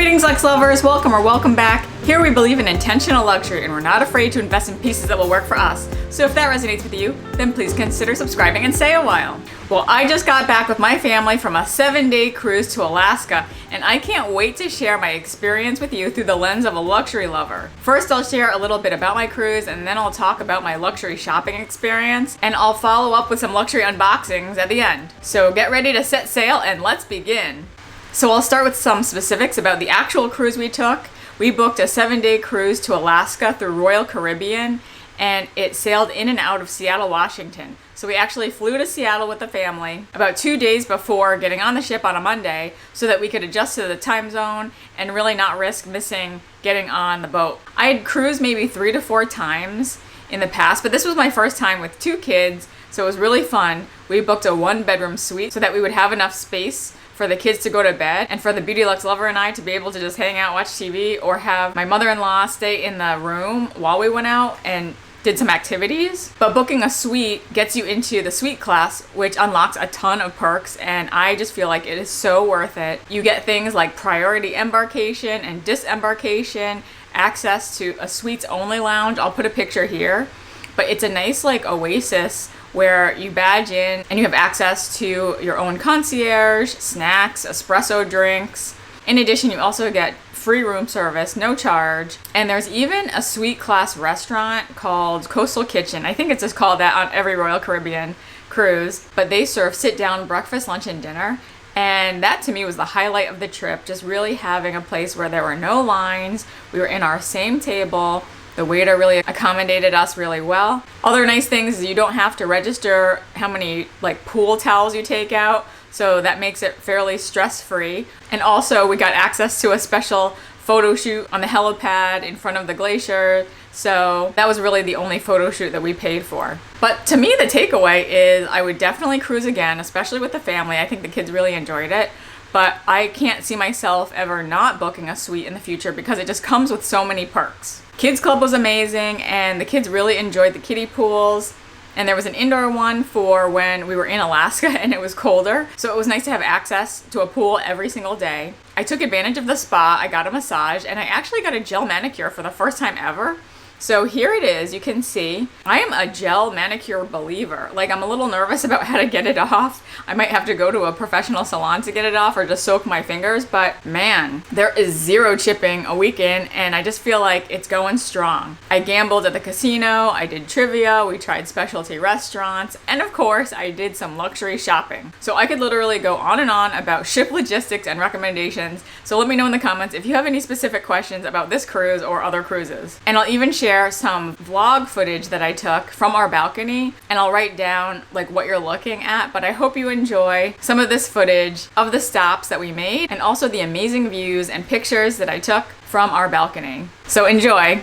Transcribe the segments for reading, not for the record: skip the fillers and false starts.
Greetings, Lux lovers! Welcome or welcome back. Here we believe in intentional luxury and we're not afraid to invest in pieces that will work for us. So if that resonates with you, then please consider subscribing and stay a while. Well, I just got back with my family from a 7-day cruise to Alaska, and I can't wait to share my experience with you through the lens of a luxury lover. First, I'll share a little bit about my cruise, and then I'll talk about my luxury shopping experience, and I'll follow up with some luxury unboxings at the end. So get ready to set sail and let's begin. So I'll start with some specifics about the actual cruise we took. We booked a 7-day cruise to Alaska through Royal Caribbean, and it sailed in and out of Seattle, Washington. So we actually flew to Seattle with the family about 2 days before getting on the ship on a Monday so that we could adjust to the time zone and really not risk missing getting on the boat. I had cruised maybe 3 to 4 times in the past, but this was my first time with 2 kids, so it was really fun. We booked a 1-bedroom suite so that we would have enough space for the kids to go to bed and for the Beauty Luxe lover and I to be able to just hang out, watch TV, or have my mother-in-law stay in the room while we went out and did some activities. But booking a suite gets you into the suite class, which unlocks a ton of perks, and I just feel like it is so worth it. You get things like priority embarkation and disembarkation, access to a suites only lounge. I'll put a picture here, but it's a nice like oasis where you badge in and you have access to your own concierge, snacks, espresso drinks. In addition, you also get free room service, no charge. And there's even a suite class restaurant called Coastal Kitchen. I think it's just called that on every Royal Caribbean cruise, but they serve sit down breakfast, lunch, and dinner. And that to me was the highlight of the trip, just really having a place where there were no lines. We were in our same table. The waiter really accommodated us really well. Other nice things is you don't have to register how many like pool towels you take out, so that makes it fairly stress-free. And also we got access to a special photo shoot on the helipad in front of the glacier, so that was really the only photo shoot that we paid for. But to me, the takeaway is I would definitely cruise again, especially with the family. I think the kids really enjoyed it. But I can't see myself ever not booking a suite in the future because it just comes with so many perks. Kids Club was amazing, and the kids really enjoyed the kiddie pools. And there was an indoor one for when we were in Alaska and it was colder. So it was nice to have access to a pool every single day. I took advantage of the spa, I got a massage, and I actually got a gel manicure for the first time ever. So here it is, you can see. I am a gel manicure believer. Like, I'm a little nervous about how to get it off. I might have to go to a professional salon to get it off or just soak my fingers, but man, there is 0 chipping a week in, and I just feel like it's going strong. I gambled at the casino, I did trivia, we tried specialty restaurants, and of course, I did some luxury shopping. So I could literally go on and on about ship logistics and recommendations. So let me know in the comments if you have any specific questions about this cruise or other cruises. And I'll even share some vlog footage that I took from our balcony, and I'll write down like what you're looking at. But I hope you enjoy some of this footage of the stops that we made and also the amazing views and pictures that I took from our balcony. So enjoy.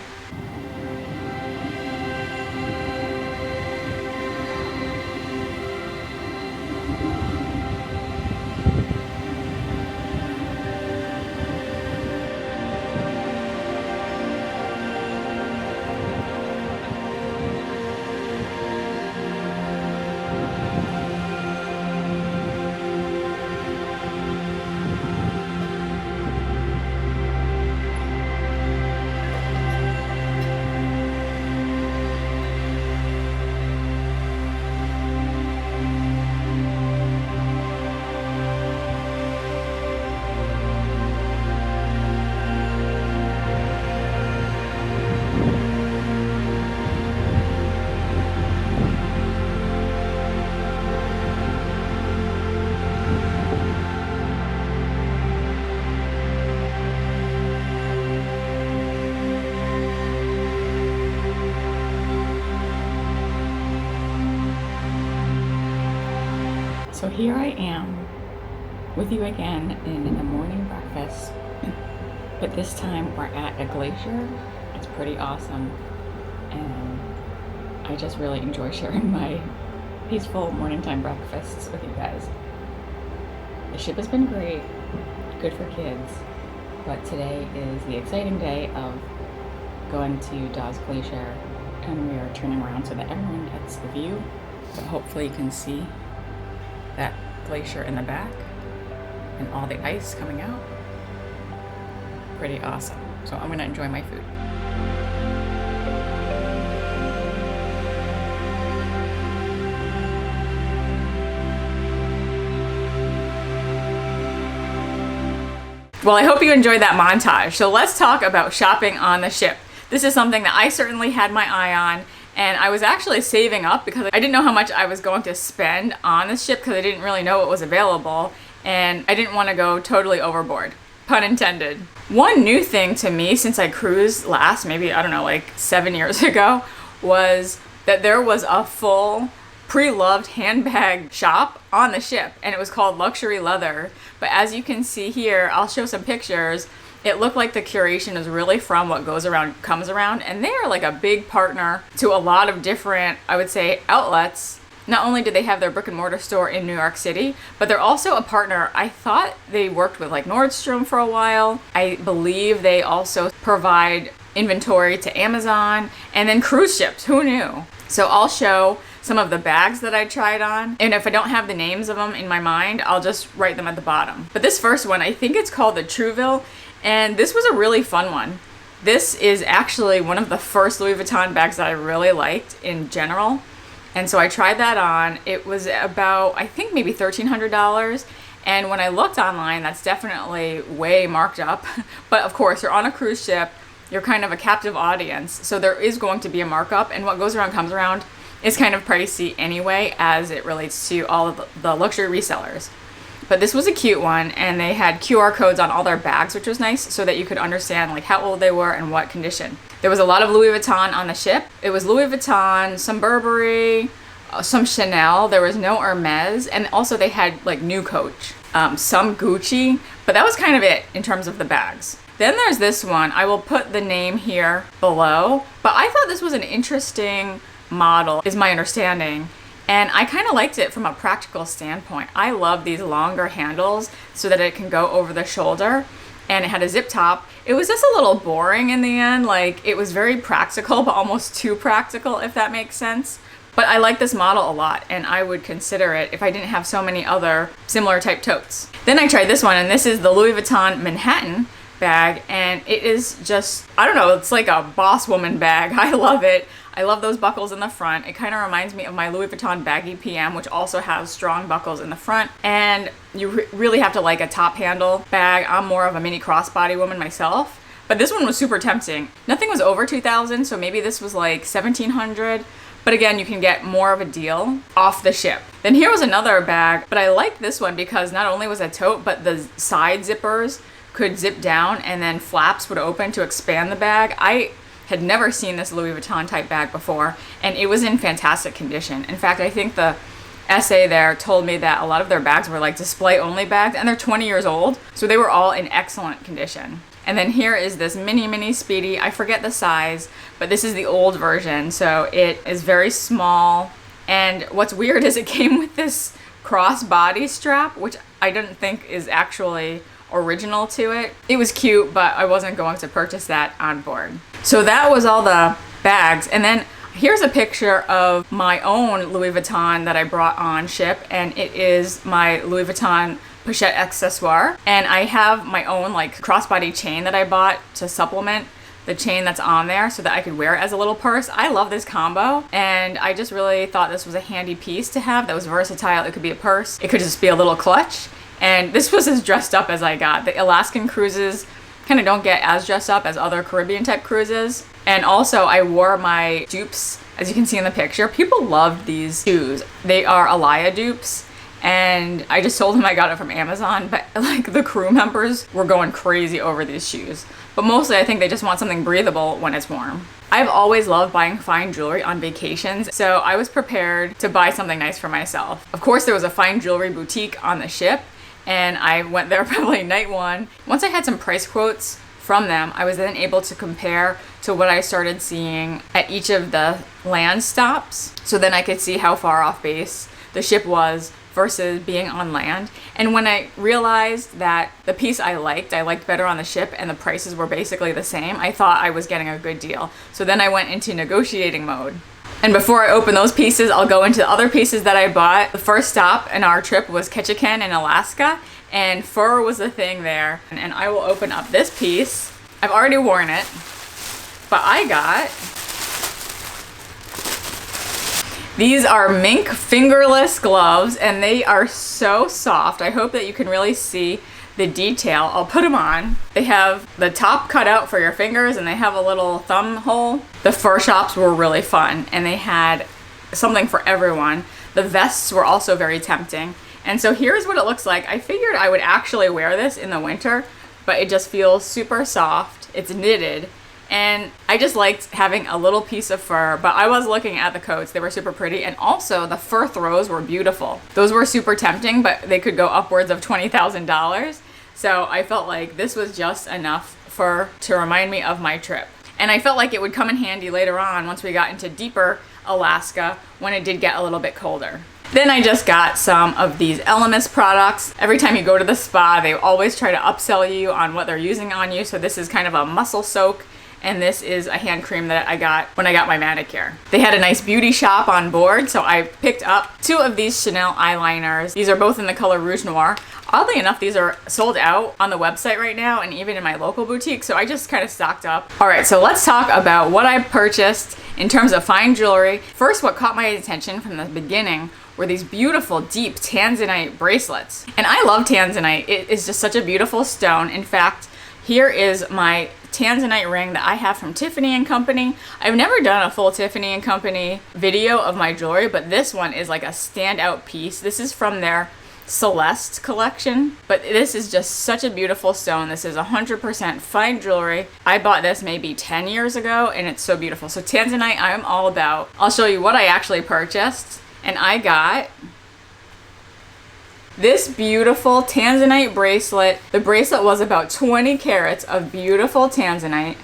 So here I am with you again in a morning breakfast, but this time we're at a glacier. It's pretty awesome, and I just really enjoy sharing my peaceful morning time breakfasts with you guys. The ship has been great, good for kids, but today is the exciting day of going to Dawes Glacier, and we are turning around so that everyone gets the view. But hopefully you can see that glacier in the back and all the ice coming out. pretty awesome. So I'm gonna enjoy my food. Well, I hope you enjoyed that montage. So let's talk about shopping on the ship. This is something that I certainly had my eye on, and I was actually saving up because I didn't know how much I was going to spend on the ship because I didn't really know what was available, and I didn't want to go totally overboard. Pun intended. One new thing to me since I cruised last, maybe, I don't know, like 7 years ago, was that there was a full pre-loved handbag shop on the ship, and it was called Luxury Leather. But as you can see here, I'll show some pictures. It looked like the curation is really from What Goes Around Comes Around, and they are like a big partner to a lot of different, I would say, outlets. Not only do they have their brick and mortar store in New York City, but they're also a partner. I thought they worked with like Nordstrom for a while. I believe they also provide inventory to Amazon and then cruise ships. Who knew? So I'll show some of the bags that I tried on, and if I don't have the names of them in my mind, I'll just write them at the bottom. But this first one, I think it's called the Trouville, and this was a really fun one. This is actually one of the first Louis Vuitton bags that I really liked in general, and so I tried that on. It was about, I think, maybe $1,300, and when I looked online, that's definitely way marked up. But of course, you're on a cruise ship, you're kind of a captive audience, so there is going to be a markup, and What Goes Around Comes Around is kind of pricey anyway as it relates to all of the luxury resellers. But this was a cute one, and they had QR codes on all their bags, which was nice, so that you could understand like how old they were and what condition. There was a lot of Louis Vuitton on the ship. It was Louis Vuitton, some Burberry, some Chanel. There was no Hermes, and also they had like New Coach, some Gucci, but that was kind of it in terms of the bags. Then there's this one. I will put the name here below, but I thought this was an interesting model, is my understanding, and I kind of liked it from a practical standpoint. I love these longer handles so that it can go over the shoulder, and it had a zip top. It was just a little boring in the end. Like, it was very practical, but almost too practical, if that makes sense. But I like this model a lot, and I would consider it if I didn't have so many other similar type totes. Then I tried this one, and this is the Louis Vuitton Manhattan bag, and it is just, I don't know, it's like a boss woman bag. I love it. I love those buckles in the front. It kind of reminds me of my Louis Vuitton Baggy PM, which also has strong buckles in the front. And you really have to like a top handle bag. I'm more of a mini crossbody woman myself, but this one was super tempting. Nothing was over $2,000, so maybe this was like $1,700. But again, you can get more of a deal off the ship. Then here was another bag, but I like this one because not only was it a tote, but the side zippers could zip down and then flaps would open to expand the bag. I had never seen this Louis Vuitton type bag before, and it was in fantastic condition. In fact, I think the essay there told me that a lot of their bags were like display only bags, and they're 20 years old, so they were all in excellent condition. And then here is this mini Speedy. I forget the size, but this is the old version, so it is very small. And what's weird is it came with this crossbody strap, which I didn't think is actually original to it. It was cute, but I wasn't going to purchase that on board. So that was all the bags. And then here's a picture of my own Louis Vuitton that I brought on ship, and it is my Louis Vuitton pochette accessoire. And I have my own like crossbody chain that I bought to supplement the chain that's on there so that I could wear it as a little purse. I love this combo, and I just really thought this was a handy piece to have that was versatile. It could be a purse, it could just be a little clutch. And this was as dressed up as I got. The Alaskan cruises kind of don't get as dressed up as other Caribbean type cruises. And also I wore my dupes, as you can see in the picture. People loved these shoes. They are Alaya dupes, and I just told them I got it from Amazon, but like the crew members were going crazy over these shoes. But mostly I think they just want something breathable when it's warm. I've always loved buying fine jewelry on vacations, so I was prepared to buy something nice for myself. Of course, there was a fine jewelry boutique on the ship, and I went there probably night one. Once I had some price quotes from them, I was then able to compare to what I started seeing at each of the land stops. So then I could see how far off base the ship was versus being on land. And when I realized that the piece I liked better on the ship and the prices were basically the same, I thought I was getting a good deal. So then I went into negotiating mode. And before I open those pieces, I'll go into the other pieces that I bought. The first stop in our trip was Ketchikan in Alaska, and fur was the thing there. And I will open up this piece. I've already worn it, but I got these are mink fingerless gloves, and they are so soft. I hope that you can really see the detail. I'll put them on. They have the top cut out for your fingers, and they have a little thumb hole. The fur shops were really fun, and they had something for everyone. The vests were also very tempting. And so here's what it looks like. I figured I would actually wear this in the winter, but it just feels super soft. It's knitted. And I just liked having a little piece of fur, but I was looking at the coats. They were super pretty. And also the fur throws were beautiful. Those were super tempting, but they could go upwards of $20,000. So I felt like this was just enough fur to remind me of my trip. And I felt like it would come in handy later on once we got into deeper Alaska when it did get a little bit colder. Then I just got some of these Elemis products. Every time you go to the spa, they always try to upsell you on what they're using on you. So this is kind of a muscle soak, and this is a hand cream that I got when I got my manicure. They had a nice beauty shop on board, so I picked up 2 of these Chanel eyeliners. These are both in the color Rouge Noir. Oddly enough, these are sold out on the website right now and even in my local boutique, so I just kind of stocked up. All right, so let's talk about what I purchased in terms of fine jewelry. First, what caught my attention from the beginning were these beautiful deep tanzanite bracelets. And I love tanzanite. It is just such a beautiful stone. In fact, here is my tanzanite ring that I have from Tiffany & Company. I've never done a full Tiffany & Company video of my jewelry, but this one is like a standout piece. This is from their Celeste collection, but this is just such a beautiful stone. This is 100% fine jewelry. I bought this maybe 10 years ago, and it's so beautiful. So tanzanite, I'm all about. I'll show you what I actually purchased, and I got this beautiful tanzanite bracelet. The bracelet was about 20 carats of beautiful tanzanite.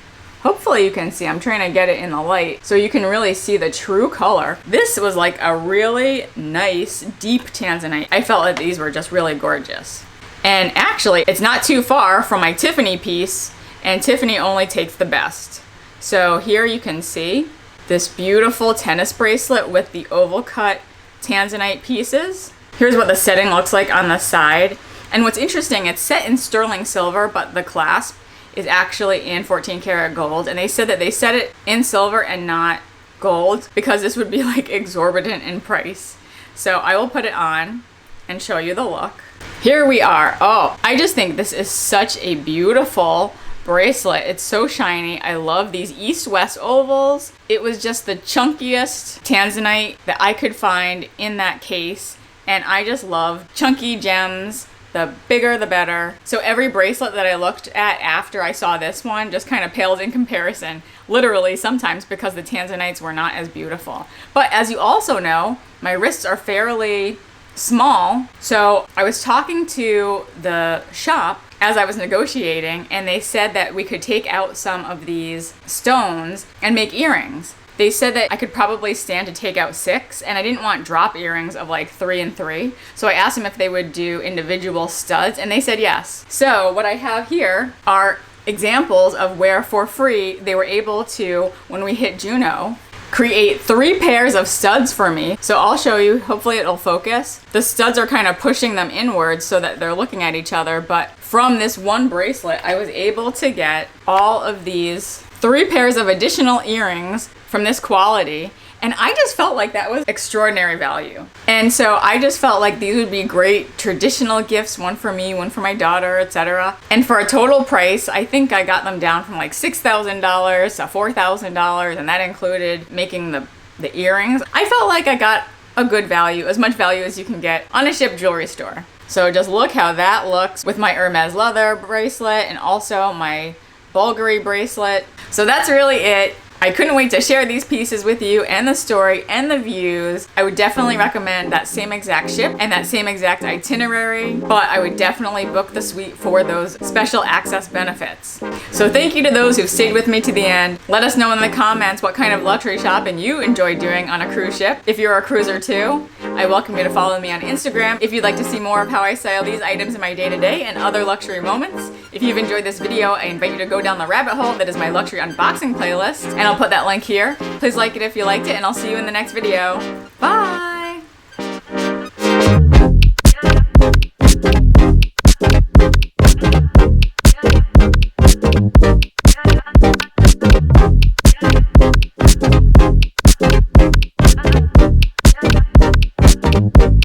Hopefully you can see, I'm trying to get it in the light so you can really see the true color. This was like a really nice deep tanzanite. I felt that these were just really gorgeous. And actually, it's not too far from my Tiffany piece, and Tiffany only takes the best. So here you can see this beautiful tennis bracelet with the oval cut tanzanite pieces. Here's what the setting looks like on the side. And what's interesting, it's set in sterling silver, but the clasp is actually in 14 karat gold. And they said that they set it in silver and not gold because this would be like exorbitant in price. So I will put it on and show you the look. Here we are. Oh, I just think this is such a beautiful bracelet. It's so shiny. I love these east-west ovals. It was just the chunkiest tanzanite that I could find in that case. And I just love chunky gems. The bigger, the better. So every bracelet that I looked at after I saw this one just kind of paled in comparison, literally sometimes because the tanzanites were not as beautiful. But as you also know, my wrists are fairly small. So I was talking to the shop as I was negotiating, and they said that we could take out some of these stones and make earrings. They said that I could probably stand to take out 6, and I didn't want drop earrings of like 3 and 3. So I asked them if they would do individual studs, and they said yes. So what I have here are examples of where for free they were able to, when we hit Juno, create 3 pairs of studs for me. So I'll show you, hopefully it'll focus. The studs are kind of pushing them inwards so that they're looking at each other, but from this one bracelet, I was able to get all of these 3 pairs of additional earrings from this quality, and I just felt like that was extraordinary value. And so I just felt like these would be great traditional gifts, one for me, one for my daughter, etc. And for a total price, I think I got them down from like $6,000 to $4,000, and that included making the earrings. I felt like I got a good value, as much value as you can get on a shipped jewelry store. So just look how that looks with my Hermes leather bracelet and also my Bulgari bracelet. So that's really it. I couldn't wait to share these pieces with you and the story and the views. I would definitely recommend that same exact ship and that same exact itinerary, but I would definitely book the suite for those special access benefits. So thank you to those who've stayed with me to the end. Let us know in the comments what kind of luxury shopping you enjoy doing on a cruise ship. If you're a cruiser too, I welcome you to follow me on Instagram if you'd like to see more of how I style these items in my day-to-day and other luxury moments. If you've enjoyed this video, I invite you to go down the rabbit hole that is my luxury unboxing playlist, and I'll put that link here. Please like it if you liked it, and I'll see you in the next video. Bye!